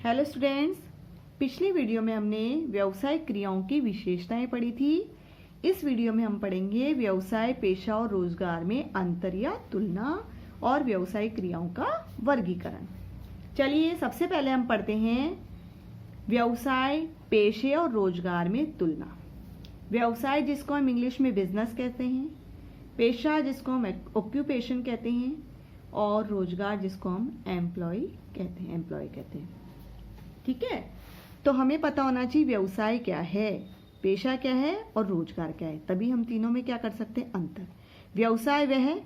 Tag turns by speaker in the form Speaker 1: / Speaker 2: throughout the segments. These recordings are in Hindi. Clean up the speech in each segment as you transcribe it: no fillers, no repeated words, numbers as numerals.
Speaker 1: हेलो स्टूडेंट्स, पिछली वीडियो में हमने व्यवसायिक क्रियाओं की विशेषताएं पढ़ी थी। इस वीडियो में हम पढ़ेंगे व्यवसाय, पेशा और रोजगार में अंतर या तुलना और व्यवसायिक क्रियाओं का वर्गीकरण। चलिए सबसे पहले हम पढ़ते हैं व्यवसाय, पेशे और रोजगार में तुलना। व्यवसाय जिसको हम इंग्लिश में बिजनेस कहते हैं, पेशा जिसको हम ऑक्यूपेशन कहते हैं और रोजगार जिसको हम एम्प्लॉय कहते हैं। ठीक है, तो हमें पता होना चाहिए व्यवसाय क्या है, पेशा क्या है और रोजगार क्या है, तभी हम तीनों में क्या कर सकते हैं अंतर। व्यवसाय वह है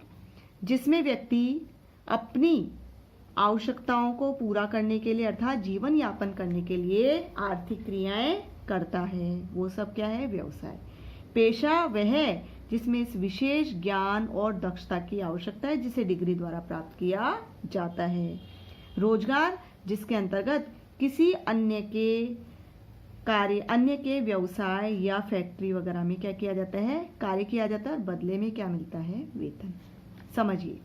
Speaker 1: जिसमें व्यक्ति अपनी आवश्यकताओं को पूरा करने के लिए अर्थात जीवन यापन करने के लिए आर्थिक क्रियाएं करता है, वो सब क्या है व्यवसाय। पेशा वह है जिसमें इस विशेष ज्ञान और दक्षता की आवश्यकता है जिसे डिग्री द्वारा प्राप्त किया जाता है। रोजगार जिसके अंतर्गत किसी अन्य के व्यवसाय या फैक्ट्री वगैरह में क्या किया जाता है, कार्य किया जाता है और बदले में क्या मिलता है, वेतन। समझिए,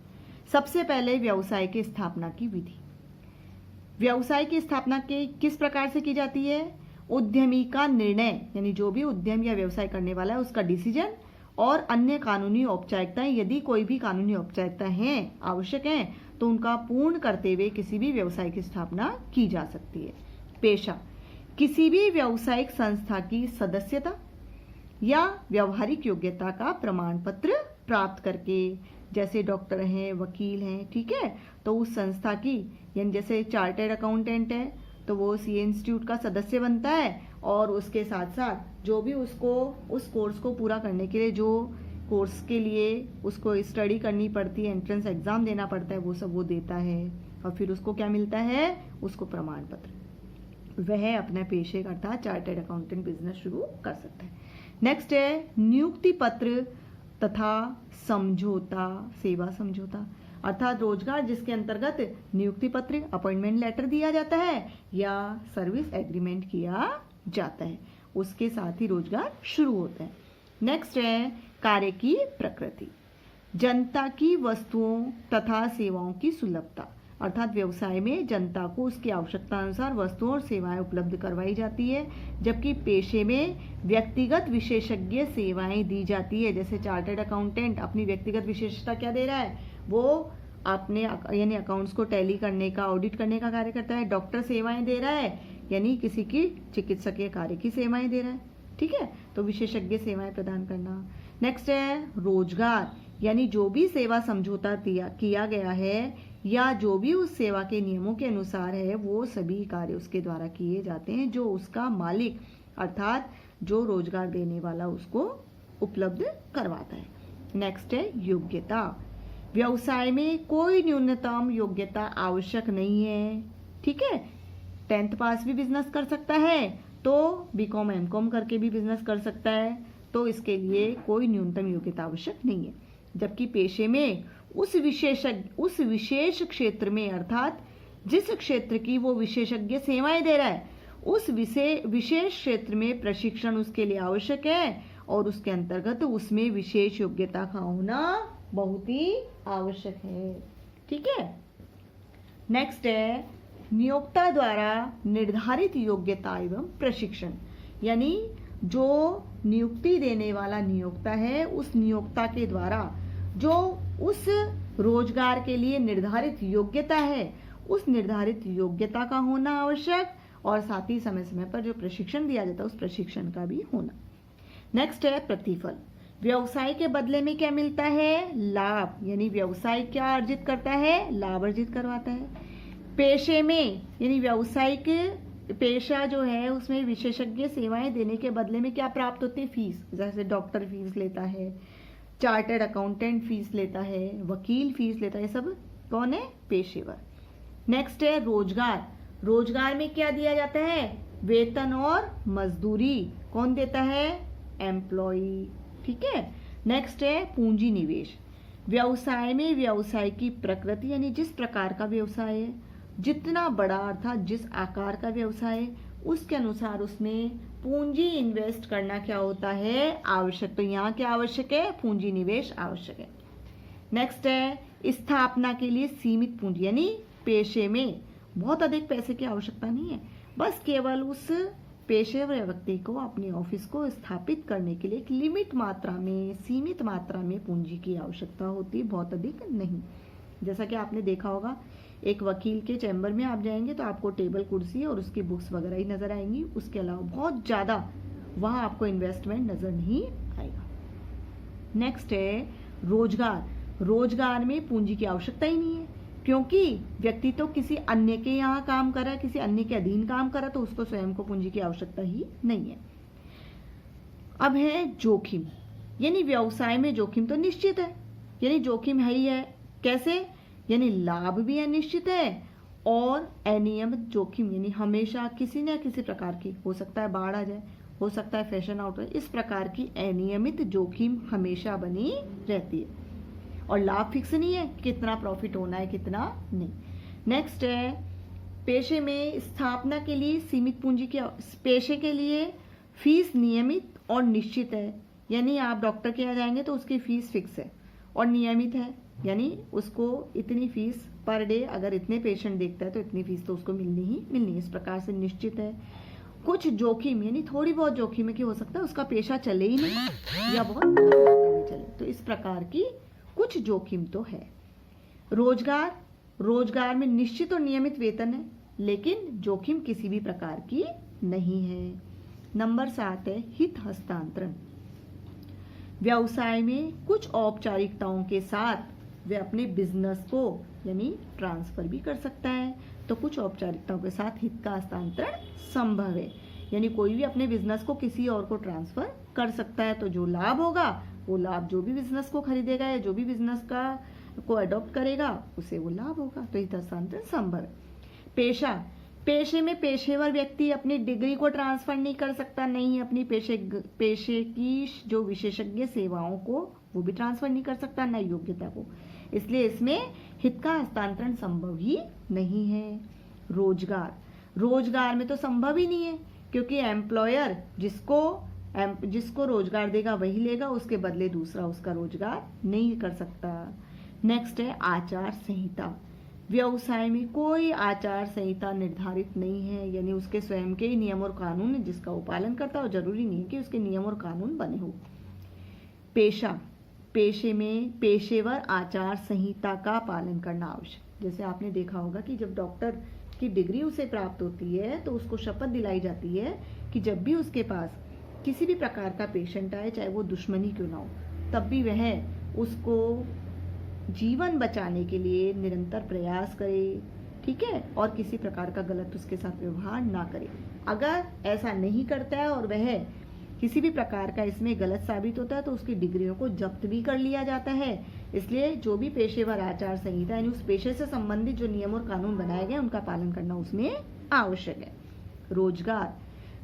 Speaker 1: सबसे पहले व्यवसाय की स्थापना की विधि। व्यवसाय की स्थापना किस प्रकार से की जाती है? उद्यमी का निर्णय, यानी जो भी उद्यम या व्यवसाय करने वाला है उसका डिसीजन और अन्य कानूनी औपचारिकताएं, यदि कोई भी कानूनी औपचारिकता हैं आवश्यक हैं तो उनका पूर्ण करते हुए किसी भी व्यवसाय की स्थापना की जा सकती है। पेशा किसी भी व्यावसायिक संस्था की सदस्यता या व्यावहारिक योग्यता का प्रमाण पत्र प्राप्त करके, जैसे डॉक्टर हैं, वकील हैं, ठीक है, तो उस संस्था की, यानी जैसे चार्टर्ड अकाउंटेंट है तो वो सीए इंस्टीट्यूट का सदस्य बनता है और उसके साथ साथ जो भी उसको उस कोर्स को पूरा करने के लिए जो कोर्स के लिए उसको स्टडी करनी पड़ती है, एंट्रेंस एग्जाम देना पड़ता है, वो सब वो देता है और फिर उसको क्या मिलता है, उसको प्रमाण पत्र। वह अपने पेशे अर्थात चार्टर्ड अकाउंटेंट बिजनेस शुरू कर सकता है। नेक्स्ट है नियुक्ति पत्र तथा समझौता, सेवा समझौता, अर्थात रोजगार जिसके अंतर्गत नियुक्ति पत्र, अपॉइंटमेंट लेटर दिया जाता है या सर्विस एग्रीमेंट किया जाता है, उसके साथ ही रोजगार शुरू होता है। नेक्स्ट है कार्य की प्रकृति, जनता की वस्तुओं तथा सेवाओं की सुलभता, अर्थात व्यवसाय में जनता को उसकी आवश्यकता अनुसार वस्तुओं और सेवाएं उपलब्ध करवाई जाती है, जबकि पेशे में व्यक्तिगत विशेषज्ञ सेवाएं दी जाती है। जैसे चार्टर्ड अकाउंटेंट अपनी व्यक्तिगत विशेषता क्या दे रहा है, वो अपने यानी अकाउंट्स को टैली करने का, ऑडिट करने का कार्य करता है। डॉक्टर सेवाएं दे रहा है, यानी किसी की चिकित्सकीय कार्य की सेवाएं दे रहा है, ठीक है, तो विशेषज्ञ सेवाएं प्रदान करना। नेक्स्ट है रोजगार, यानी जो भी सेवा समझौता किया गया है या जो भी उस सेवा के नियमों के अनुसार है, वो सभी कार्य उसके द्वारा किए जाते हैं जो उसका मालिक अर्थात जो रोजगार देने वाला उसको उपलब्ध करवाता है। नेक्स्ट है योग्यता, व्यवसाय में कोई न्यूनतम योग्यता आवश्यक नहीं है, ठीक है, 10th पास भी बिजनेस कर सकता है तो बीकॉम एमकॉम करके भी बिजनेस कर सकता है, तो इसके लिए कोई न्यूनतम योग्यता आवश्यक नहीं है। जबकि पेशे में उस विशेष क्षेत्र में अर्थात जिस क्षेत्र की वो विशेषज्ञ सेवाएं दे रहा है उस विशेष क्षेत्र में प्रशिक्षण उसके लिए आवश्यक है और उसके अंतर्गत उसमें विशेष योग्यता का होना बहुत ही आवश्यक है, ठीक है। नेक्स्ट है नियोक्ता द्वारा निर्धारित योग्यता एवं प्रशिक्षण, यानी जो नियुक्ति देने वाला नियोक्ता है उस नियोक्ता के द्वारा जो उस रोजगार के लिए निर्धारित योग्यता है उस निर्धारित योग्यता का होना आवश्यक और साथ ही समय समय पर जो प्रशिक्षण दिया जाता है उस प्रशिक्षण का भी होना। नेक्स्ट है प्रतिफल, व्यवसाय के बदले में क्या मिलता है, लाभ, यानी व्यवसाय क्या अर्जित करता है, लाभ अर्जित करवाता है। पेशे में यानी व्यावसायिक पेशा जो है उसमें विशेषज्ञ सेवाएं देने के बदले में क्या प्राप्त होती है, फीस, जैसे डॉक्टर फीस लेता है, चार्टर्ड अकाउंटेंट फीस लेता है, वकील फीस लेता है, सब कौन है, पेशेवर। नेक्स्ट है रोजगार, रोजगार में क्या दिया जाता है, वेतन और मजदूरी, कौन देता है, एम्प्लॉई, ठीक है। नेक्स्ट है पूंजी निवेश, व्यवसाय में व्यवसाय की प्रकृति, यानी जिस प्रकार का व्यवसाय है, जितना बड़ा अर्थात जिस आकार का व्यवसाय है उसके अनुसार उसमें पूंजी इन्वेस्ट करना क्या होता है, आवश्यक, तो यहाँ क्या आवश्यक है, पूंजी निवेश आवश्यक है। नेक्स्ट है स्थापना के लिए सीमित पूंजी, यानी पेशे में बहुत अधिक पैसे की आवश्यकता नहीं है, बस केवल उस पेशेवर व्यक्ति को अपने ऑफिस को स्थापित करने के लिए एक लिमिट मात्रा में, सीमित मात्रा में पूंजी की आवश्यकता होती है, बहुत अधिक नहीं। जैसा कि आपने देखा होगा, एक वकील के चैम्बर में आप जाएंगे तो आपको टेबल कुर्सी और उसकी बुक्स वगैरह ही नजर आएंगी, उसके अलावा बहुत ज़्यादा वहाँ आपको इन्वेस्टमेंट नजर नहीं आएगा। नेक्स्ट है रोजगार। रोजगार में पूंजी की आवश्यकता ही नहीं है, क्योंकि व्यक्ति तो किसी अन्य के यहाँ काम कर रहा है, किसी अन्य के अधीन काम कर रहा है, तो उसको स्वयं को पूंजी की आवश्यकता ही नहीं है। अब है जोखिम, यानी व्यवसाय में जोखिम तो निश्चित है, यानी जोखिम है ही है। कैसे? यानी लाभ भी अनिश्चित है और अनियमित जोखिम, यानी हमेशा किसी न किसी प्रकार की, हो सकता है बाढ़ आ जाए, हो सकता है फैशन आउट हो, इस प्रकार की अनियमित जोखिम हमेशा बनी रहती है। और लाभ फिक्स नहीं है, कितना प्रॉफिट होना है कितना नहीं। नेक्स्ट है पेशे में स्थापना के लिए सीमित पूंजी की, पेशे के लिए फीस नियमित और निश्चित है, यानी आप डॉक्टर के यहाँ जाएंगे तो उसकी फीस फिक्स है और नियमित है, यानी उसको इतनी फीस पर डे, अगर इतने पेशेंट देखता है तो इतनी फीस तो उसको मिलनी ही मिलनी है, इस प्रकार से निश्चित है। कुछ जोखिम, यानी थोड़ी बहुत जोखिम है कि हो सकता है उसका पेशा चले ही नहीं या बहुत नहीं चले, तो इस प्रकार की कुछ जोखिम तो है। रोजगार, रोजगार में निश्चित और नियमित वेतन है, लेकिन जोखिम किसी भी प्रकार की नहीं है। नंबर 7 है हित हस्तांतरण। व्यवसाय में कुछ औपचारिकताओं के साथ वे अपने बिजनेस को यानी ट्रांसफर भी कर सकता है, तो कुछ औपचारिकताओं के साथ हित का हस्तांतरण संभव है, यानी कोई भी अपने बिजनेस को किसी और को ट्रांसफर कर सकता है, तो जो लाभ होगा वो लाभ जो भी बिजनेस को खरीदेगा या जो भी बिजनेस का को अडॉप्ट करेगा उसे वो लाभ होगा, तो हित हस्तांतरण संभव है। पेशा, पेशे में पेशेवर व्यक्ति अपनी डिग्री को ट्रांसफर नहीं कर सकता, नहीं अपनी पेशे की जो विशेषज्ञ सेवाओं को वो भी ट्रांसफर नहीं कर सकता, न योग्यता को, इसलिए इसमें हित का हस्तांतरण संभव ही नहीं है। रोजगार, रोजगार में तो संभव ही नहीं है, क्योंकि एम्प्लॉयर जिसको रोजगार देगा वही लेगा, उसके बदले दूसरा उसका रोजगार नहीं कर सकता। नेक्स्ट है आचार संहिता। व्यवसाय में कोई आचार संहिता निर्धारित नहीं है, यानी उसके स्वयं के ही नियम और कानून है जिसका वो पालन करता है, और जरूरी नहीं है कि उसके नियम और कानून बने हो। पेशा, पेशे में पेशेवर आचार संहिता का पालन करना आवश्यक। जैसे आपने देखा होगा कि जब डॉक्टर की डिग्री उसे प्राप्त होती है तो उसको शपथ दिलाई जाती है कि जब भी उसके पास किसी भी प्रकार का पेशेंट आए, चाहे वो दुश्मनी क्यों ना हो, तब भी वह उसको जीवन बचाने के लिए निरंतर प्रयास करे, ठीक है, और किसी प्रकार का गलत उसके साथ व्यवहार ना करे। अगर ऐसा नहीं करता है और वह किसी भी प्रकार का इसमें गलत साबित होता है तो उसकी डिग्रियों को जब्त भी कर लिया जाता है। इसलिए जो भी पेशेवर आचार संहिता यानी उस पेशे से संबंधित जो नियम और कानून बनाए गए उनका पालन करना उसमें आवश्यक है। रोजगार,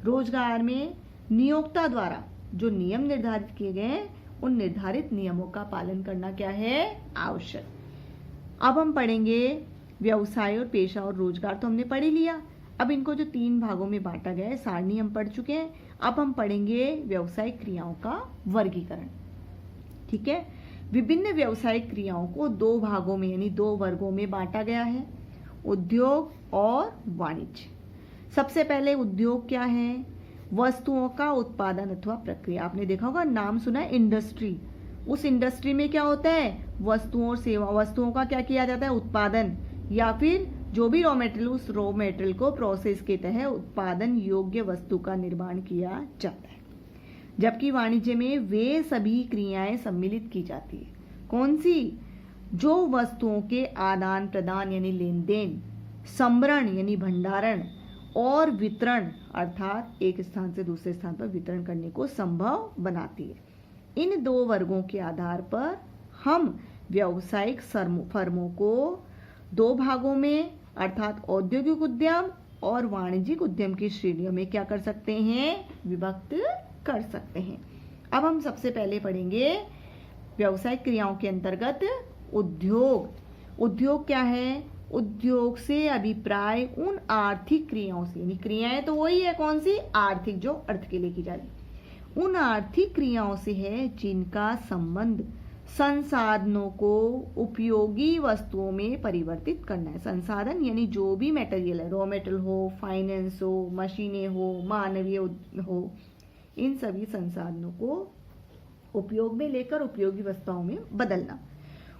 Speaker 1: रोजगार में नियोक्ता द्वारा जो नियम निर्धारित किए गए हैं उन निर्धारित नियमों का पालन करना क्या है? आवश्यक। अब हम पढ़ेंगे व्यवसाय और पेशा और रोजगार, तो हमने पढ़ ही लिया। अब इनको जो 3 भागों में बांटा गया है, सारणी हम पढ़ चुके हैं। अब हम पढ़ेंगे व्यवसायिक क्रियाओं का वर्गीकरण, ठीक है। विभिन्न व्यवसायिक क्रियाओं को 2 भागों में यानी 2 वर्गों में बांटा गया है, उद्योग और वाणिज्य। सबसे पहले उद्योग क्या है? वस्तुओं का उत्पादन अथवा प्रक्रिया। आपने देखा होगा, नाम सुना है इंडस्ट्री। उस इंडस्ट्री में क्या होता है? वस्तुओं और सेवा, वस्तुओं का क्या किया जाता है? उत्पादन, या फिर जो भी रॉ मटेरियल, उस रॉ मटेरियल को प्रोसेस के तहत उत्पादन योग्य वस्तु का निर्माण किया जाता है। जबकि वाणिज्य में वे सभी क्रियाएं सम्मिलित की जाती है। कौन सी? जो वस्तुओं के आदान प्रदान यानी लेन देन, संभरण यानी भंडारण, और वितरण अर्थात एक स्थान से दूसरे स्थान पर वितरण करने को संभव बनाती है। इन 2 वर्गों के आधार पर हम व्यावसायिक फर्मों को 2 भागों में अर्थात औद्योगिक उद्यम और वाणिज्यिक उद्यम की श्रेणियों में क्या कर सकते हैं? विभक्त कर सकते हैं। अब हम सबसे पहले पढ़ेंगे व्यावसायिक क्रियाओं के अंतर्गत उद्योग। उद्योग क्या है? उद्योग से अभिप्राय उन आर्थिक क्रियाओं से, यानी क्रियाएं तो वही है, कौन सी? आर्थिक, जो अर्थ के लिए की जा रही, उन आर्थिक क्रियाओं से है जिनका संबंध संसाधनों को उपयोगी वस्तुओं में परिवर्तित करना है। संसाधन यानी जो भी मटेरियल है, रॉ मटेरियल हो, फाइनेंस हो, मशीनें हो, मानवीय हो, इन सभी संसाधनों को उपयोग में लेकर उपयोगी वस्तुओं में बदलना।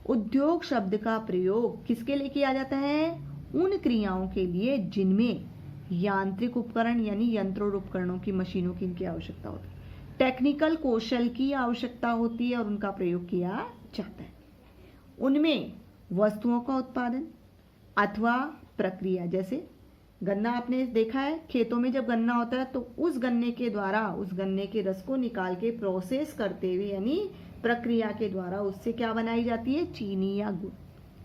Speaker 1: उद्योग शब्द का प्रयोग किसके लिए किया जाता है? उन क्रियाओं के लिए जिनमें यांत्रिक उपकरण यानी यंत्र और उपकरणों की, मशीनों की इनकी आवश्यकता होती है, टेक्निकल कौशल की आवश्यकता होती है और उनका प्रयोग किया जाता है। उनमें वस्तुओं का उत्पादन अथवा प्रक्रिया, जैसे गन्ना आपने देखा है, खेतों में जब गन्ना होता है तो उस गन्ने के द्वारा उस गन्ने के रस को निकाल के प्रोसेस करते हुए यानी प्रक्रिया के द्वारा उससे क्या बनाई जाती है? चीनी या गुड़।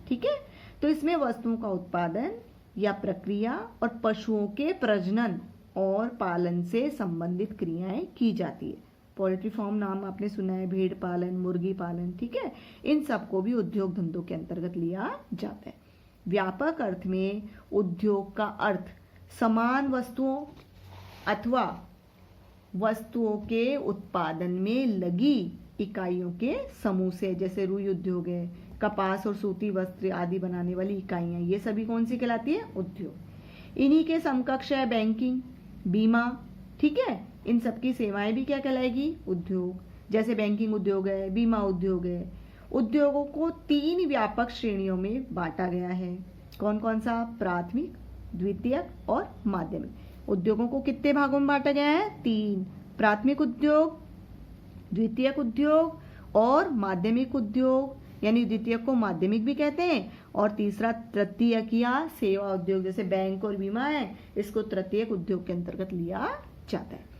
Speaker 1: ठीक है, तो इसमें वस्तुओं का उत्पादन या प्रक्रिया और पशुओं के प्रजनन और पालन से संबंधित क्रियाएं की जाती है। पोल्ट्री फार्म नाम आपने सुना है, भेड़ पालन, मुर्गी पालन, ठीक है, इन सबको भी उद्योग धंधों के अंतर्गत लिया जाता है। व्यापक अर्थ में उद्योग का अर्थ समान वस्तुओं अथवा वस्तुओं के उत्पादन में लगी इकाइयों के समूह से, जैसे रुई उद्योग है, कपास और सूती वस्त्र आदि बनाने वाली इकाइयां, ये सभी कौन सी कहलाती है? उद्योग। इन्हीं के समकक्ष है बैंकिंग, बीमा, ठीक है, इन सबकी सेवाएं भी क्या कहलाएगी? उद्योग। जैसे बैंकिंग उद्योग है, बीमा उद्योग है। उद्योगों को 3 व्यापक श्रेणियों में बांटा गया है। कौन कौन सा? प्राथमिक, द्वितीयक और माध्यमिक। उद्योगों को कितने भागों में बांटा गया है? 3। प्राथमिक उद्योग, द्वितीयक उद्योग और माध्यमिक उद्योग, यानी द्वितीयक को माध्यमिक भी कहते हैं और तीसरा तृतीयक या सेवा उद्योग, जैसे बैंक और बीमा है, इसको तृतीयक उद्योग के अंतर्गत लिया जाता है।